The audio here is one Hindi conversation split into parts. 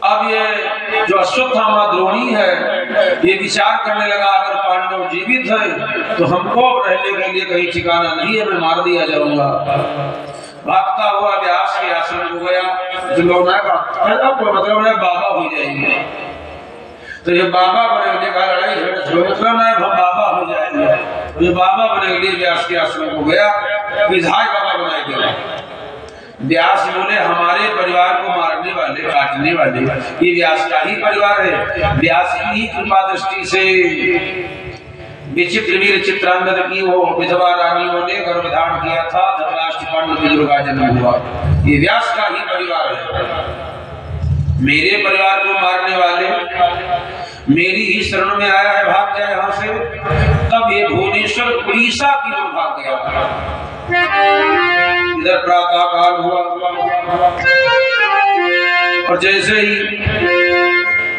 अब ये जो अश्वत्थामा द्रोणी है ये विचार करने लगा, अगर पांडव जीवित है तो हमको अब रहने के लिए कहीं ठिकाना नहीं है, मैं मार दिया जाऊंगा। भागता हुआ व्यास के आश्रम को गया, तो लोग मतलब है बाबा हो जाएंगे, तो ये बाबा बने का लड़ाई मतलब है हम बाबा हो जाएंगे, तो ये बाबा बने के लिए व्यास के आश्रम को गया, विधायक बाबा बनाए गए। व्यास बोले हमारे परिवार को मारने वाले काटने वाले ये व्यास का ही परिवार है। व्यास की कृपा दृष्टि से विचित्र वीर चित्रांगद की वो विधवा रानियों ने गर्भ धारण किया था, धृतराष्ट्र पांडु विदुर का जन्म हुआ, ये व्यास का ही परिवार है। मेरे परिवार को मारने वाले मेरी ही शरण में आया है, भाग गया यहाँ से। तब ये भुवनेश्वर उड़ीसा की ओर भाग गया। इधर प्रातः काल हुआ और जैसे ही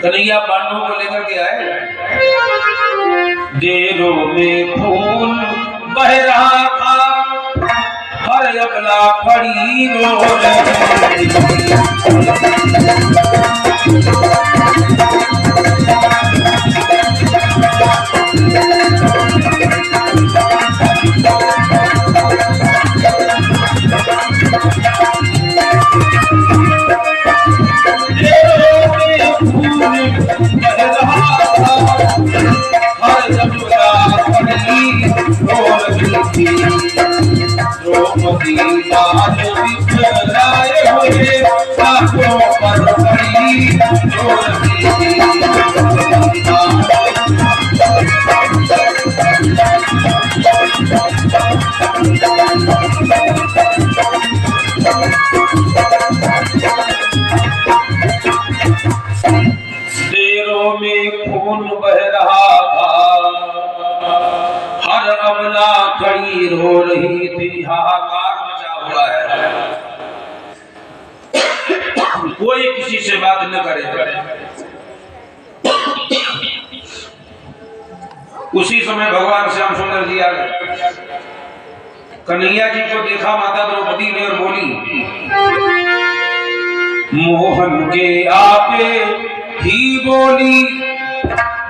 कन्हैया पांडवों को लेकर के आए, डेरों में खून बह रहा था, हर अबला खड़ी रो रही। देरों में खून बह रहा था, हर अबला खड़ी रो रही थी, हाहाकार मचा हुआ है, कोई किसी से बात न करे। उसी समय भगवान श्याम सुंदर जी आ गए, कन्हैया जी को देखा माता द्रौपदी ने और बोली, मोहन के आपे ही बोली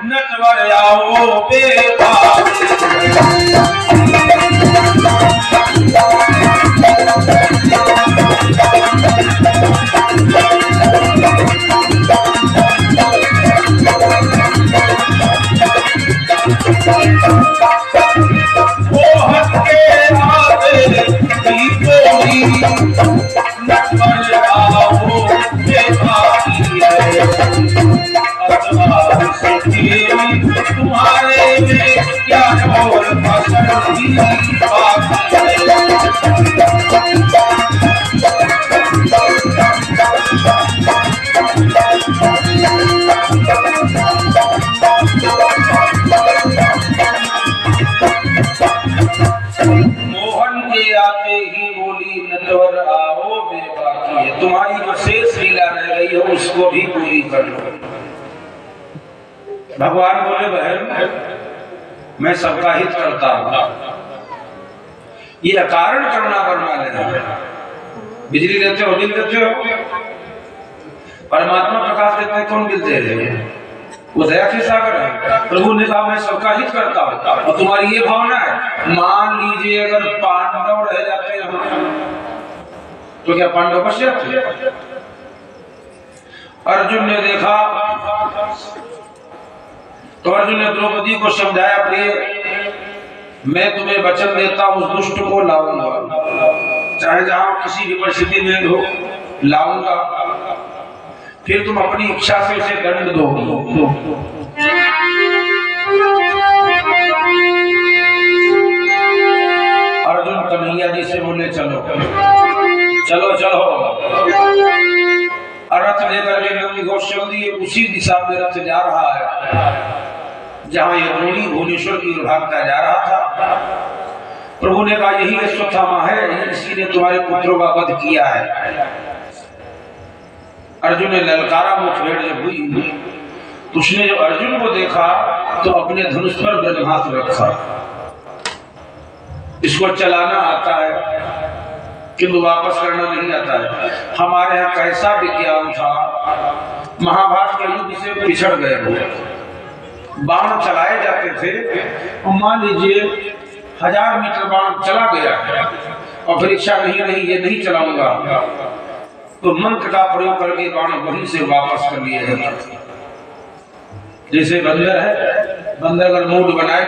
नटवर आओ बेबारी। मोहन के आपे ही बोली नटवर आओ बेबारी तुम्हारे में क्या और फसल ही बाकी मोहन के आते ही बोली नटवर आओ बेबाकी है, तुम्हारी जो शेष लीला रह गई है उसको भी पूरी कर लो। भगवान बोले बहन मैं सबका हित करता हूं, ये अकारण करुणा करना लेना, बिजली देते हो बिल देते हो, परमात्मा प्रकाश देते कौन बिल दे रहे हैं, वो दया के सागर है। प्रभु ने कहा मैं सबका हित करता हूं, और तुम्हारी ये भावना है। मान लीजिए अगर पांडव रह जाते हैं तो क्या पांडव बच जाते? अर्जुन ने देखा तो अर्जुन ने द्रौपदी को समझाया, प्रिय मैं तुम्हें वचन देता हूं उस दुष्ट को लाऊंगा, चाहे जहां किसी भी परिस्थिति में हो लाऊंगा, फिर तुम अपनी इच्छा से उसे दंड दोगी। अर्जुन कन्हैया जी से बोले चलो चलो चलो, रथ लेकर के नंदी घोष चल दिए, उसी दिशा में रथ जा रहा है जहां ये द्रोणी भुवनेश्वर की भागता जा रहा था। प्रभु ने कहा यही अश्वत्थामा है, इसी ने तुम्हारे पुत्रों का वध किया है। अर्जुन ने ललकारा, मुठभेड़ जब हुई तो उसने जब अर्जुन को देखा तो अपने धनुष पर ब्रह्मास्त्र रखा, इसको चलाना आता है, किंतु वापस करना नहीं आता है। हमारे यहाँ कैसा विज्ञान था, महाभारत के युद्ध से पिछड़ गए हो, बाण चलाए जाते थे और मान लीजिए 1000 मीटर बाण चला गया और फिर इच्छा नहीं ये नहीं चलाऊंगा, तो मंत्र का प्रयोग करके बाण वहीं से वापस कर लिया जाता था। जैसे बंदर है, बंदर अगर मूड बनाए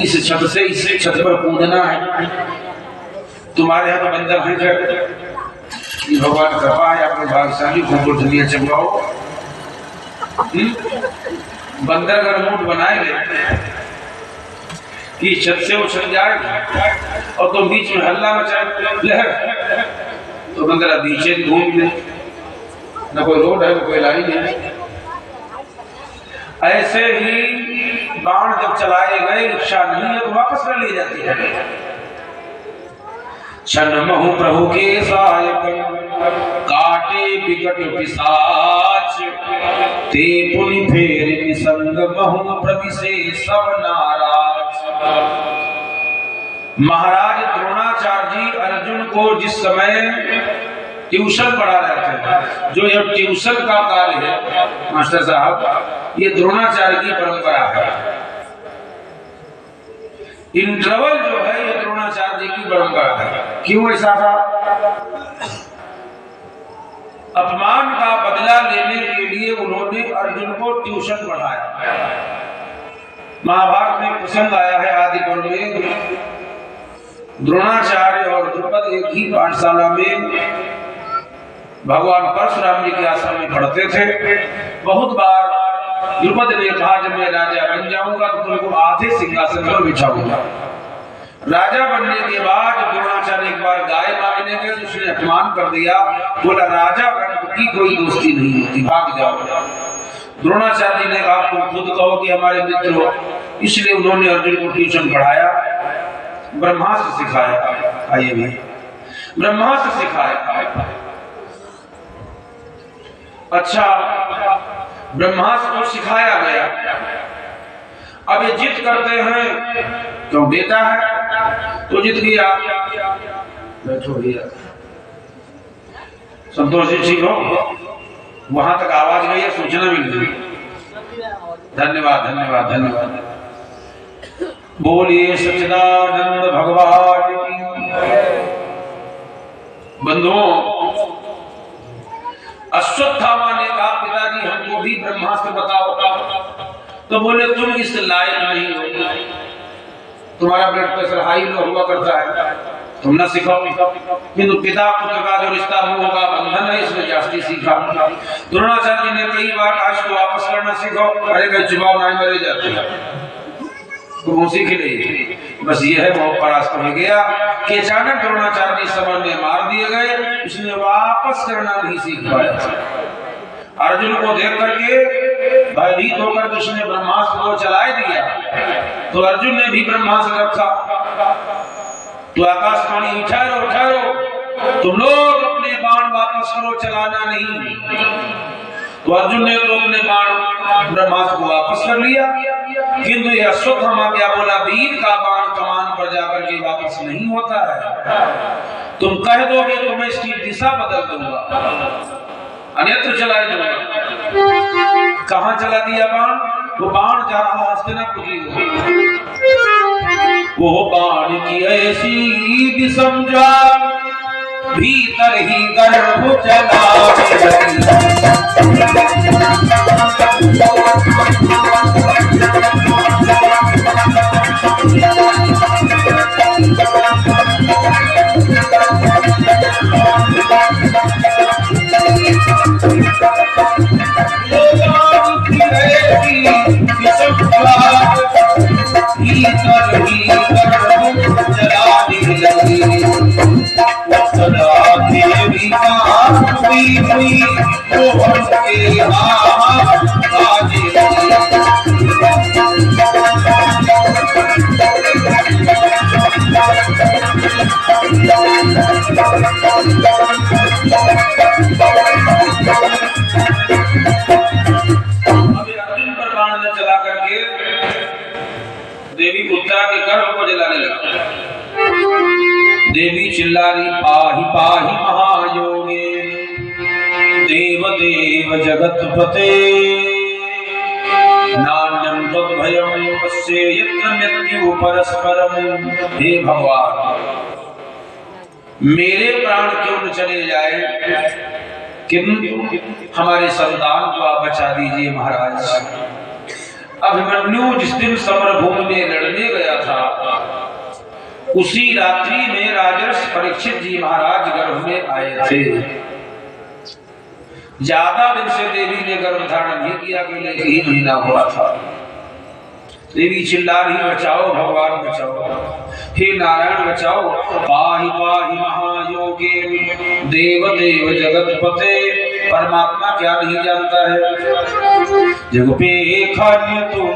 इस छत से इस छत पर कूदना है, तुम्हारे यहाँ तो बंदर है, भगवान कृपा है, आपने भाग्यशाली खूब दुनिया चमकाओ। बंदर अगर मूड बनाएंगे कि छत से उछल जाए और तुम बीच में हल्ला मचाए लहर, तो बंदर पीछे घूम ले, न कोई रोड है न कोई लाइन है। ऐसे ही बाण जब चलाए गए, इच्छा नहीं है तो वापस कर ली जाती है। छन महु प्रभु के सहायक, काटे विकट पिशाच, ते पुनि फेर निसंग महु प्रभु से सब नाराज। महाराज द्रोणाचार्य जी अर्जुन को जिस समय ट्यूशन पढ़ा रहे थे, जो यह ट्यूशन का कार्य है मास्टर साहब, ये द्रोणाचार्य की परंपरा है। इंटरवल जो है ये द्रोणाचार्य जी की परंपरा है। क्यों ऐसा था? अपमान का बदला लेने के लिए उन्होंने अर्जुन को ट्यूशन पढ़ाया। महाभारत में प्रसंग आया है आदि पर्व में, द्रोणाचार्य और द्रुपद एक ही पाठशाला में भगवान परशुराम जी के आश्रम में पढ़ते थे। बहुत बार द्रुपद ने कहा जब मैं राजा बन जाऊंगा तो तुमको आधे सिंहासन पर बिठाऊंगा। राजा बनने के बाद द्रोणाचार्य एक बार गाय मांगने गए, उसने अपमान कर दिया, बोला राजा गण की कोई दोस्ती नहीं होती, भाग जाओ। द्रोणाचार्य ने कहा तुम खुद कहो कि हमारे मित्र हो, इसलिए उन्होंने अर्जुन को ट्यूशन पढ़ाया, ब्रह्मास्त्र सिखाया। आइए भी ब्रह्मास्त्र सिखाया। अच्छा, ब्रह्मास्त्र को सिखाया गया। अब ये जिद करते हैं तो बेटा है तो जिद गया, बैठो भैया संतोष जी, ठीक हो? वहां तक आवाज गई है, सूचना मिल गई। धन्यवाद धन्यवाद धन्यवाद। बोलिए सच्चिदानंद भगवान की। बंधुओं, अश्वत्थामा ने कहा पिताजी हमको भी ब्रह्मास्त्र बताओ। तो बोले तुम इस लायक नहीं हो, तुम्हारा ब्लड प्रेशर हाई लो हुआ करता है, तुम ना सिखाओ। किंतु पिता पुत्र का जो रिश्ता मुंह का बंधन है, इसमें जास्ती सीखा। द्रोणाचार्य जी ने कई बार आज को वापस करना सीखो, अरे कहीं चुनाव ना मरे जाते तो सीख ले। बस ये है बहुत परास्त हो गया कि अचानक द्रोणाचार्य जी सामने मार दिए गए, इसने वापस करना नहीं सीख पाया। अर्जुन को देख करके भयभीत होकर कृष्ण ब्रह्मास्त्र को चलाए दिया, तो अर्जुन ने भी ब्रह्मास्त्र रखा। तो आकाशवाणी ठहरो ठहरो, तुम लोग अपने बाण वापस करो, चलाना नहीं। तो अर्जुन ने तो अपने बाण ब्रह्मास्त्र को वापस कर लिया, किंतु यह अश्वत्थामा क्या बोला, वीर का बाण कमान पर जाकर के वापस नहीं होता है। तुम कह दोगे तो मैं इसकी दिशा बदल दूंगा, अन्यत्र चला दूंगा। कहां चला दिया बाण? वो बाण जा रहा हस्तिनापुर की ओर। वो बाण की ऐसी दिशम जा, भीतर ही गर्भ चला। देवी चिल्लारी पाहि पाहि महायोगे देव देव जगतपते नान्यं तद्भयं पश्ये यत्र मृत्यु परस्परम। हे भगवान, मेरे प्राण क्यों न चले जाए, किंतु हमारे संतान को आप बचा दीजिए महाराज। अभिमन्यु जिस दिन समरभूमि में लड़ने गया था, उसी रात्रि में राजर्षि परीक्षित जी महाराज गर्भ में आए थे। ज्यादा दिन से देवी ने गर्भ धारण नहीं किया, केवल 1 महीना हुआ था। देवी चिल्ला रही, बचाओ भगवान बचाओ, हे नारायण बचाओ। पाहि पाहि महायोगे देव देव जगतपते। परमात्मा क्या नहीं जानता है, जग पे खन तुम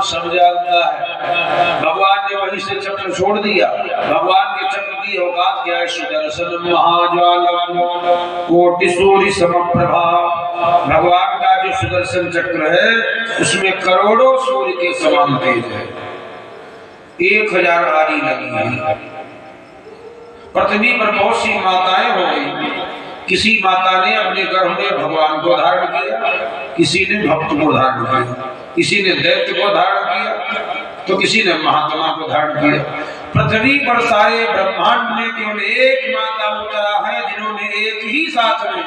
सब जानता है। भगवान ने वहीं से चक्र छोड़ दिया। भगवान के चक्र की औकात क्या है, सुदर्शन महाज्वालम कोटि सूर्य समप्रभा। भगवान का जो सुदर्शन चक्र है, उसमें करोड़ों सूर्य के समान तेज है। 1000 आरी लगी है। पृथ्वी पर बहुत सी माताएं हो गई। किसी माता ने अपने गर्भ में भगवान को धारण किया, किसी ने भक्त को धारण किया, किसी ने दैत्य को धारण किया, तो किसी ने महात्मा को धारण किया। पृथ्वी पर सारे ब्रह्मांड में केवल एक माता उत्तरा है, जिन्होंने एक ही साथ में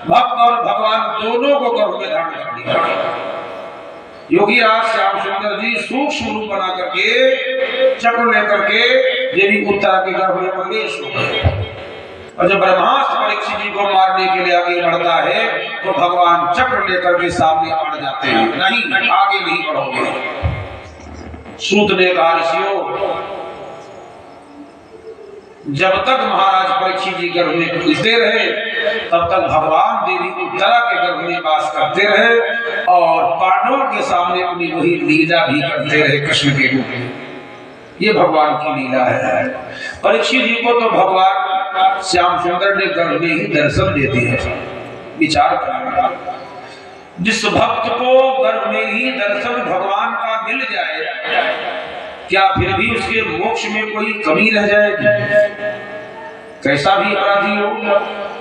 भक्त और भगवान दोनों को गर्भ में धारण कर लिया। योगी राज श्याम सुंदर जी सूक्ष्म रूप बना करके चक्र लेकर के देवी उत्तरा के गर्भ में प्रवेश हो गए। और जब ब्रह्मास्त्र परीक्षित जी को मारने के लिए आगे बढ़ता है, तो भगवान चक्र लेकर के सामने पड़ जाते हैं। नहीं, आगे नहीं बढ़ोगे। सूत ने कहा, ऋषियों, जब तक महाराज परीक्षित जी गर्भ में खुलते रहे, तब तक भगवान देवी उत्तरा के गर्भ में वास करते रहे और पांडवों के सामने अपनी वही लीला भी करते रहे कृष्ण के रूप में। ये भगवान की लीला है। परीक्षित जी को तो भगवान श्याम सुंदर ने गर्भ में ही दर्शन दे दिए। विचार करना, जिस भक्त को गर्भ में ही दर्शन भगवान का मिल जाए, क्या फिर भी उसके मोक्ष में कोई कमी रह जाएगी? कैसा भी अपराधी हो।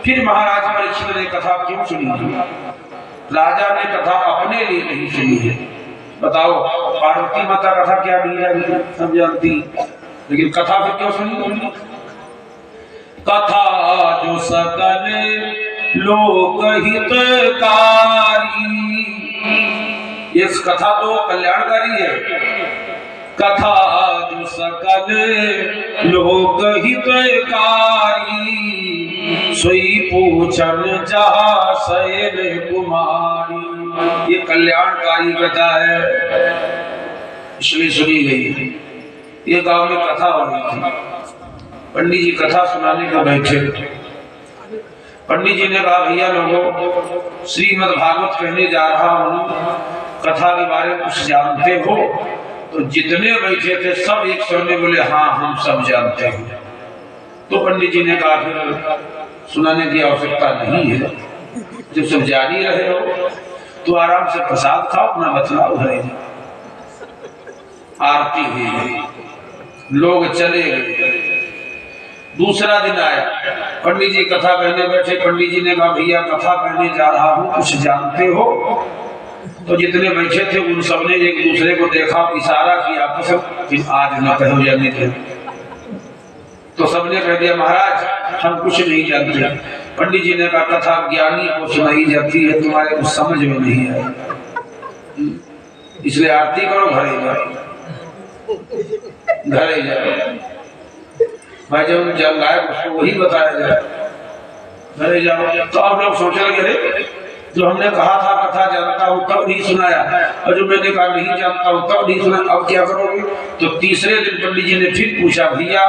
फिर महाराज परीक्षित ने कथा क्यों सुनी? राजा ने कथा अपने लिए नहीं सुनी है। बताओ, पार्वती माता कथा क्या नहीं है, सब जानती, लेकिन कथा फिर क्यों सुनी? कथा जो सकल लोक हितकारी, इस कथा तो कल्याणकारी है। कथा जो सकल लोक हितकारी, सोई पूछन जहा शयन कुमारी। ये कल्याणकारी कथा है, इसलिए सुनी गई। ये गांव में कथा हो रही थी। पंडित जी कथा सुनाने को बैठे। पंडित जी ने कहा, भैया लोगों, श्रीमद् भागवत कहने जा रहा हूँ, कथा के बारे में कुछ जानते हो? तो जितने बैठे थे सब एक स्वर में बोले, हाँ हम सब जानते हैं। तो पंडित जी ने कहा, फिर सुनाने की आवश्यकता नहीं है। जब सब जान ही रहे हो तो आराम से प्रसाद खाओ, अपना बतलाओ है। आरती हुई, लोग चले गए। दूसरा दिन आया, पंडित जी कथा कहने बैठे। पंडित जी ने कहा, भैया कथा कहने जा रहा हूँ, कुछ जानते हो? तो जितने बैठे थे उन सबने एक दूसरे को देखा, इशारा किया, फिर आज न कहो जाने थे। तो सबने कह दिया, महाराज हम कुछ नहीं जानते। पंडित जी ने कहा, कथा ज्ञानी को सुनाई जाती है, तुम्हारे कुछ समझ में नहीं आया, इसलिए आरती करो, घरे जाओ, घरे जाओ। भाई जब जल लाए उसको वही बताया जाए, घरे जाओ। तो आप लोग सोच रहे, जो हमने कहा था कथा जानता हूँ तब नहीं सुनाया, और जो मैंने कहा नहीं जानता हूँ तब नहीं सुना, अब क्या करोगे? तो तीसरे दिन पंडित जी ने फिर पूछा, भैया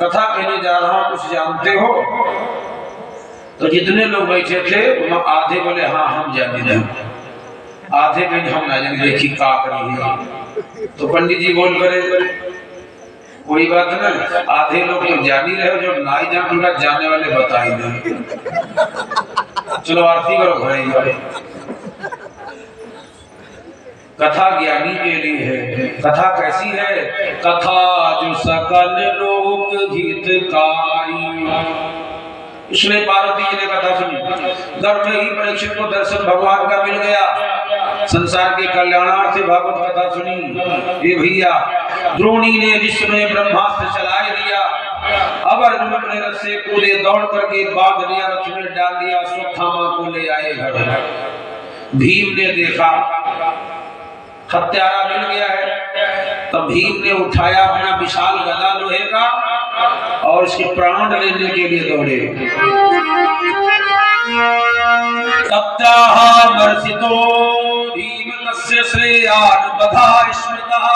कथा कहने जा रहा हूँ, कुछ जानते हो? तो जितने लोग बैठे थे आधे बोले हाँ हम जानते हैं, आधे कहीं हम ना जाने, देखी का करेंगे। तो पंडित जी बोल करे कोई बात नहीं, आधे लोग तो जान ही रहे, जो ना ही जान उनका जानने वाले बता ही देंगे। चलो आरती करो घरे। कथा ज्ञानी के लिए है। कथा कैसी है? कथा जो सकल लोक हितकारी। इसलिए पार्वती जी ने कथा सुनी, गर्भ में ही परीक्षित को दर्शन भगवान का मिल गया, संसार के कल्याणार्थ से भागवत कथा सुनी। ये भैया द्रोणी ने विश्व में ब्रह्मास्त्र चलाए दिया, अब अर्जुन अपने रथ से कूदे, दौड़ करके बांध लिया, रथ में डाल दिया, अश्वत्थामा को ले आए घर। भीम ने देखा हत्यारा मिल गया है, तब भीम ने उठाया अपना विशाल गदा लोहे का और इसके प्राण लेने के लिए दौड़े। तत्यामर्षितो भीम तस्य श्रेयान् बधा स्मृतः।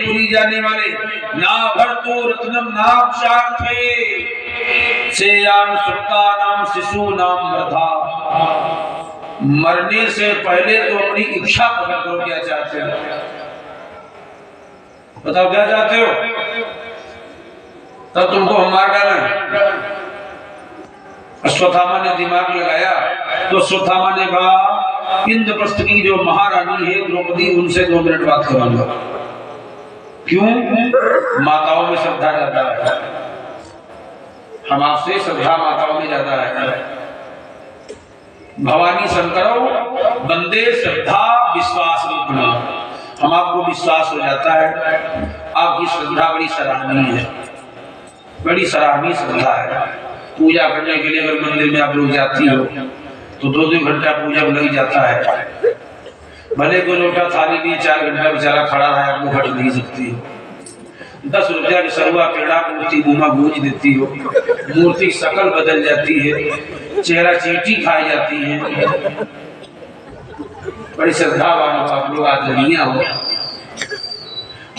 पुरी जाने वाले ना भर्तो रत्नम नाम शाखे श्रेयान् सुप्तानां शिशूनां वृथा। मरने से पहले तो अपनी इच्छा प्रकट करो, क्या चाहते हो? बताओ क्या चाहते हो, तब तुमको हम मार डालें। अश्वत्थामा ने दिमाग लगाया तो अश्वत्थामा ने कहा इंद्रप्रस्थ की जो महारानी है द्रौपदी, उनसे 2 मिनट बात करूंगा। क्यों? माताओं में श्रद्धा ज्यादा है, हम आपसे श्रद्धा माताओं में ज्यादा है। भवानी शंकरो बंदे श्रद्धा विश्वास रूपना। हम आपको विश्वास हो जाता है, आपकी श्रद्धा बड़ी सराहनीय है, बड़ी सराहनीय श्रद्धा है। पूजा करने के लिए अगर मंदिर में आप लोग जाती हो तो 2-2 घंटा पूजा में लग जाता है। भले को लोटा थाली लिए 4 घंटा बेचारा खड़ा रहा, आपको हट नहीं सकती। 10 रुपया की सरुआ पेड़ा मूर्ति मुँह गूंज देती हो, मूर्ति शकल बदल जाती है, चेहरा चींटी खाई जाती है। बड़ी श्रद्धावान हो आप लोग, आदरणीय हो।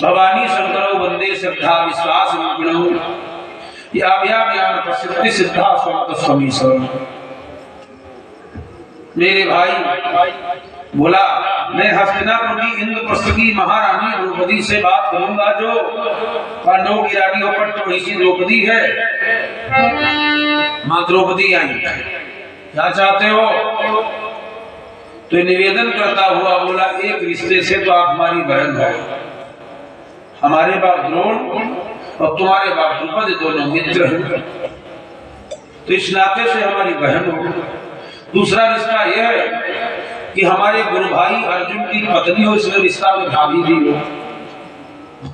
भवानी शंकरो वंदे श्रद्धा विश्वास रूपिणो याभ्याभ्याम प्रसिद्धि सिद्धा स्वामी समीश्वर। मेरे भाई बोला मैं हस्तिनापुर की इंद्रप्रस्थ की महारानी द्रौपदी से बात करूंगा, जो पांडवों की रानी पट्ट वही सी द्रौपदी है। मां द्रौपदी आई, क्या चाहते हो? तो निवेदन करता हुआ बोला एक रिश्ते से तो आप हमारी बहन हो, हमारे बाप द्रोण और तुम्हारे बाप द्रुपद दोनों मित्र हैं, तो इस नाते से हमारी बहन हो। दूसरा रिश्ता यह है कि हमारे गुरु भाई अर्जुन की पत्नी हो, इसमें रिश्ता में भाभी भी हो।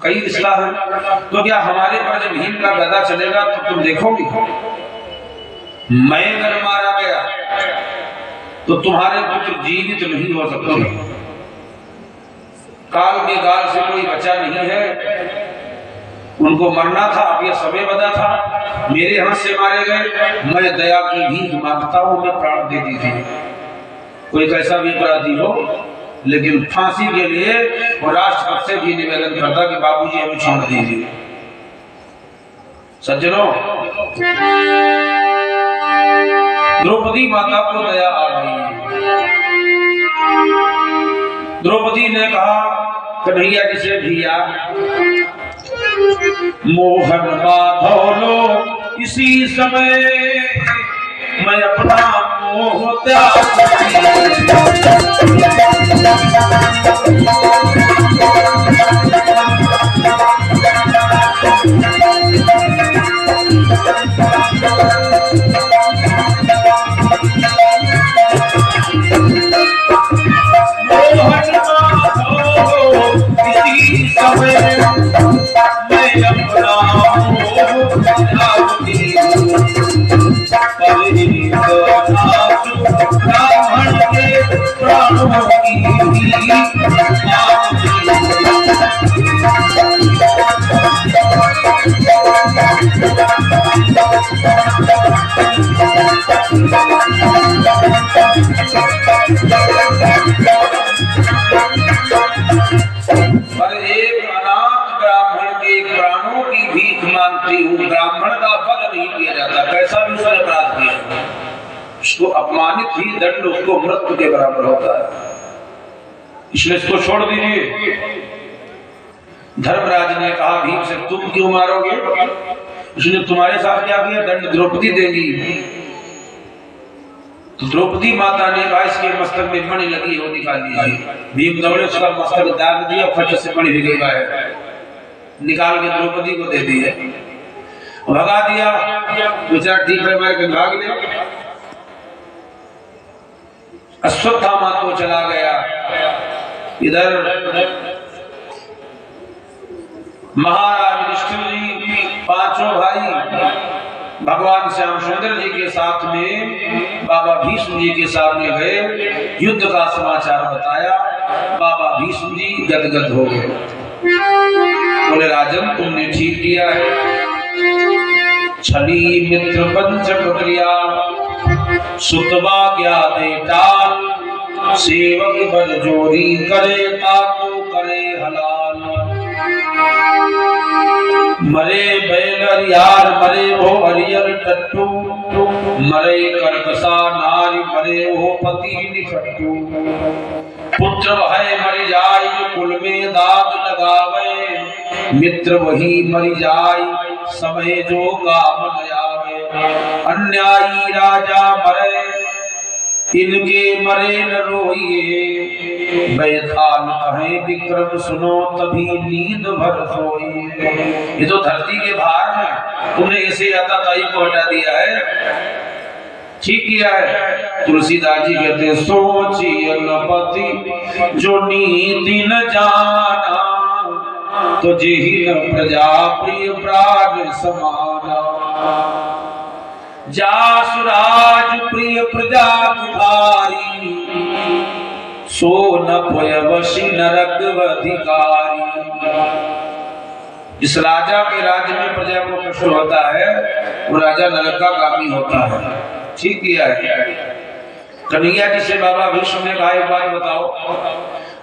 कई रिश्ता है, तो क्या हमारे पर जब भीम का गदा चलेगा तो तुम देखोगे? मैं अगर मारा गया तो तुम्हारे पुत्र जीवित नहीं हो सकते। काल के गाल से कोई बचा नहीं है, उनको मरना था, अब यह समय बदा था, मेरे हाथ से मारे गए। मैं दया की भीख मांगता हूं, मैं प्राण दे दी थी। कोई कैसा भी अपराधी हो, लेकिन फांसी के लिए और राष्ट्रपति से भी निवेदन करता कि बाबूजी हमें छोड़ दीजिए। सज्जनों, द्रौपदी माता को दया आ गई। द्रौपदी ने कहा कन्हैया जी से, भैया मोहन माधव लो इसी समय मैं अपना मोह त्याग उसको अपमानित ही दंड उसको मृत्यु के बराबर होता है, इसलिए इसको छोड़ दीजिए। धर्मराज ने कहा भीम से तुम क्यों मारोगे, उसने तुम्हारे साथ क्या किया, दंड द्रौपदी देगी। तो द्रौपदी माता ने कहा इसके मस्तक में मणि लगी हो निकाल लीजिए। भीम दौड़े उसका मस्तक दाग दिया, फट से मणि निकल गया, निकाल के द्रौपदी को दे दिया, भगा दिया। बेचारा ठीक है मैं भाग ले। अश्वत्थामा तो चला गया, इधर महाराज युधिष्ठिर जी पांचों भाई भगवान श्याम सुंदर जी के साथ में बाबा भीष्म जी के सामने गए, युद्ध का समाचार बताया। बाबा भीष्म जी गदगद हो गए, बोले राजन तुमने ठीक किया है, छली मित्र पंच प्रक्रिया सुतवा क्या दे टाल, सेवक बल जोरी करे ताको करे हलाल। मरे बैलर यार मरे वो हरियर टट्टू, मरे कर्कसा नारी मरे वो पति निकट्टू। पुत्र है मरि जाय जो कुल में दाग लगावे, मित्र वही मरि जाय समय जो काम न आवे। अन्यायी राजा मरे इनके मरे न रोइए, बैताल कहे विक्रम सुनो तभी नींद भर सोइए। ये तो धरती के भार में तुमने इसे अतताई को हटा दिया है, ठीक किया है। तुलसीदास जी कहते सोचिए नपति जो नीति न जाना, तो जेहि न प्रजा प्रिय प्राण समाना। जासुराज प्रिय प्रजा तुम्हारी, सो न भयवशी नरक अधिकारी। जिस राजा के राज्य में प्रजा को कष्ट होता है वो राजा नरक का कामी होता है, ठीक किया है। कन्हैया जी से बाबा भीष्म ने कहा एक बात बताओ,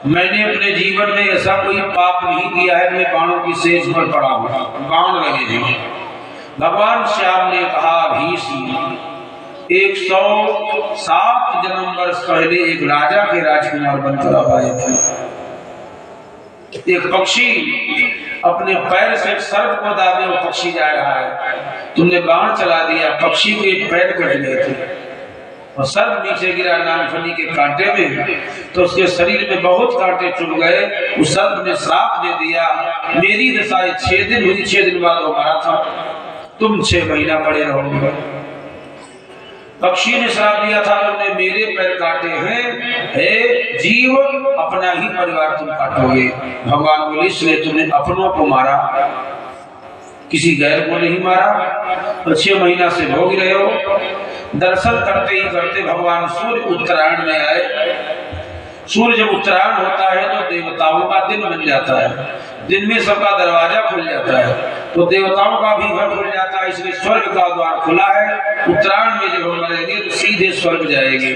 मैंने अपने जीवन में ऐसा कोई पाप नहीं किया है, मैं बाणों की सेज पर पड़ा हूँ, बाण लगे जी। भगवान श्याम ने कहा भीष्म 107 जन्म वर्ष पहले एक राजा के राजकुमार बनकर आए थे। एक पक्षी अपने पैर से सर्प को दाबे, वो पक्षी जा रहा है, तुमने बाण चला दिया, पक्षी के पैर कट गए थे और सर्प नीचे गिरा नागफनी के कांटे में, तो उसके शरीर में बहुत कांटे चुभ गए। उस सर्प ने श्राप दे दिया, मेरी दशा 6 दिन हुई, 6 दिन बाद वो मरा था, तुम 6 महीना पड़े रहोगे। पक्षी ने श्राप दिया था, तुमने मेरे पैर काटे हैं, हे जीव अपना ही परिवार तुम काटोगे। भगवान बोले इसलिए तुमने अपनों को मारा, किसी गैर को नहीं मारा, और 6 महीना से भोग रहे हो। दर्शन करते ही करते भगवान सूर्य उत्तरायण में आए। सूर्य जब उत्तरायण होता है तो देवताओं का दिन बन जाता है, दिन में सबका दरवाजा खुल जाता है, तो देवताओं का भी घर खुल जाता है, इसलिए स्वर्ग का द्वार खुला है। उत्तरायण में जब हम मरेंगे तो सीधे स्वर्ग जाएंगे,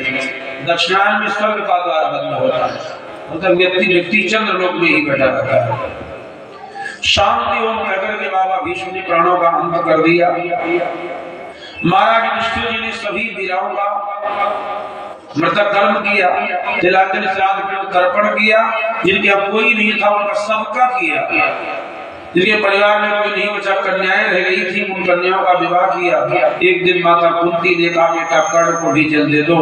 दक्षिणायन में स्वर्ग का द्वार बंद होता है, मतलब व्यक्ति चंद्रलोक में ही बैठा रहता है। शांति ओम कहकर के बाबा भीष्म ने प्राणों का अंत कर दिया। महाराज युधिष्ठिर जी ने सभी वीरों का मृतक कर्म किया, तिलांजलि श्राद्ध को तर्पण किया। जिनके अब कोई नहीं था उनका सबका किया, जिनके परिवार में कोई नहीं बचा, कन्याएं रह गई थी, उन कन्याओं का विवाह किया। एक दिन माता कुंती ने कहा बेटा कर्ण को भी जल दे दो,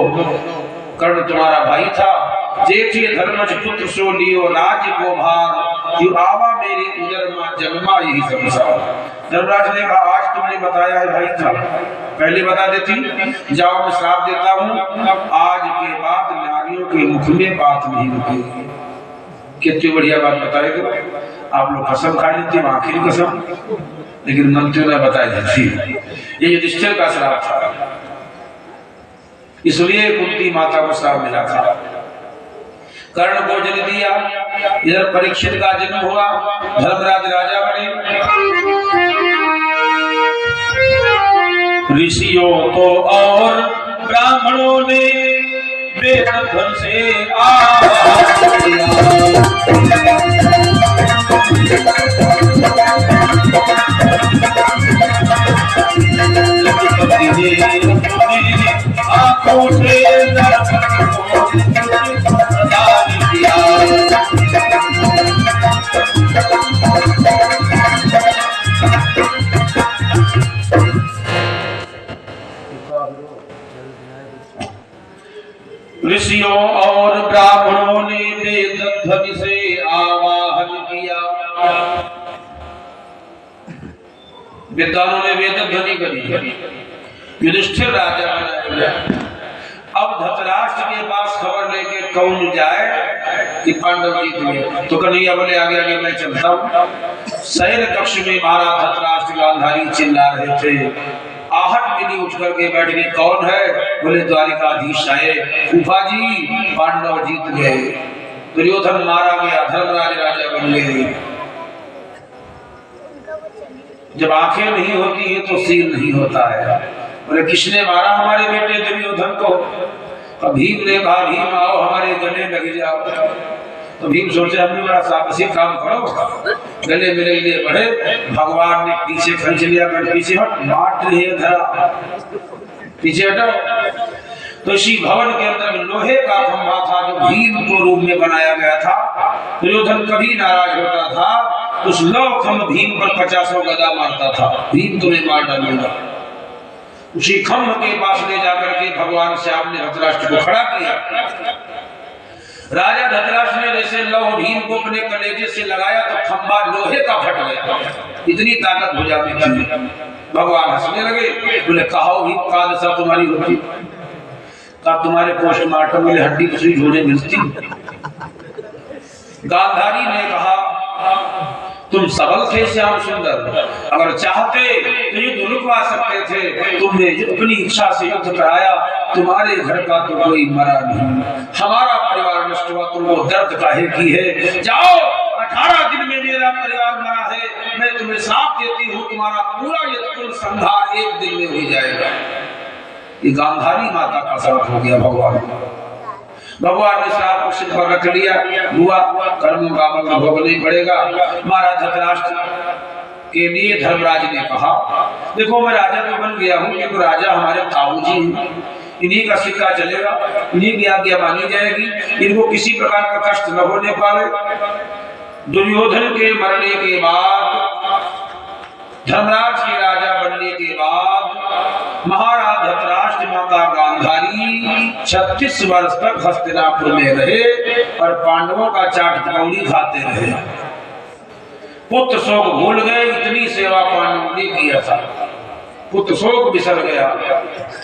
कर्ण तुम्हारा भाई था। जेठिए धर्मज पुत्र सो लियो राज्य को भार, जो आवा मेरी उदर मां जन्मा यही संसार। धर्मराज ने कहा आज तुमने बताया है भाई था, पहले बता देती। जाओ मैं श्राप देता हूँ, आज के बाद नारियों के मुख में बात नहीं रुकेगी। कितनी बढ़िया बात बताए थे, आप लोग कसम खा लेते आखिरी कसम, लेकिन मंत्री ने बताया जाती। ये युधिष्ठिर का श्राप था, इसलिए कुंती माता को श्राप मिला था। कर्ण को जल दिया। इधर परीक्षित का जन्म हुआ, धर्मराज राजा बने। ऋषियों को और ब्राह्मणों ने वेद धन से आंखों ऋषियों और ब्राह्मणों ने वेद ध्वनि से आवाहन किया। विद्वानों ने वेद ध्वनि करी, युधिष्ठिर राजा बनाया। अब धृतराष्ट्र के पास खबर लेके कौन जाए कि पांडव जीत गए, तो कन्हैया बोले आगे आगे मैं चलता हूँ। शयन कक्ष में महाराज धृतराष्ट्र गांधारी चिल्ला रहे थे। आहट मिली उठ करके बैठ गए, कौन है? बोले द्वारिकाधीश आए। फूफा जी पांडव जीत गए, दुर्योधन मारा गया, धर्मराज राजा बन गए। जब आंखें नहीं होती है तो सीन नहीं होता है। बोले किसने मारा हमारे बेटे दुर्योधन को? तो भीम ने कहा भीम आओ हमारे गले लग जाओ। तो भीम सोचे हमने बड़ा साहसी काम करो, गले मिले लिए बढ़े। भगवान ने पीछे खींच लिया, पीछे हट, माट लिए धरा, पीछे हटो। तो इसी भवन के अंदर लोहे का खंभा था जो भीम को रूप में बनाया गया था। दुर्योधन कभी नाराज होता था, उस लौह खंभ भीम पर 50 गदा मारता था, भीम तुम्हें मार डालूंगा। उसी खंभ के पास ले जाकर के भगवान श्याम ने धृतराष्ट्र को खड़ा किया। राजा धृतराष्ट्र ने जैसे लौह भीम को अपने कलेजे से लगाया तो खंभा लोहे का फट गया। इतनी ताकत हो जाती थी। भगवान हंसने लगे, बोले कहो भीम का दशा तुम्हारी होती? कहा तुम्हारे पोस्टमार्टम में हड्डी पसली ढूंढे मिलती। गांधारी ने कहा तुम सबल थे श्याम सुंदर, अगर चाहते तो युद्ध रुकवा सकते थे। तुमने अपनी इच्छा से युद्ध कराया, तुम्हारे घर का तो कोई मरा नहीं, हमारा परिवार नष्ट हुआ, तुम वो दर्द काहे की है? जाओ 18 दिन में मेरा परिवार मरा है, मैं तुम्हें श्राप देती हूँ, तुम्हारा पूरा ये कुल संहार 1 दिन में हो जाएगा। ये गांधारी माता का श्राप हो गया। भगवान ने श्राप को सिर पर रख लिया, हुआ कर्मों का फल भोगना ही पड़ेगा। महाराज धृतराष्ट्र के लिए धर्मराज ने कहा देखो मैं राजा तो बन गया हूँ, लेकिन राजा हमारे ताऊजी हैं, इन्हीं का सिक्का चलेगा, इन्हीं की आज्ञा मानी जाएगी, इनको किसी प्रकार का कष्ट न होने पाए। दुर्योधन के मरने के बाद, धर्मराज के राजा बनने के बाद महाराज धृतराष्ट्र माता गांधारी 36 वर्ष तक हस्तिनापुर में रहे और पांडवों का चाट पकौड़ी खाते रहे। पुत्र शोक भूल गए, इतनी सेवा पांडवों ने किया था, पुत्र शोक बिसर गया।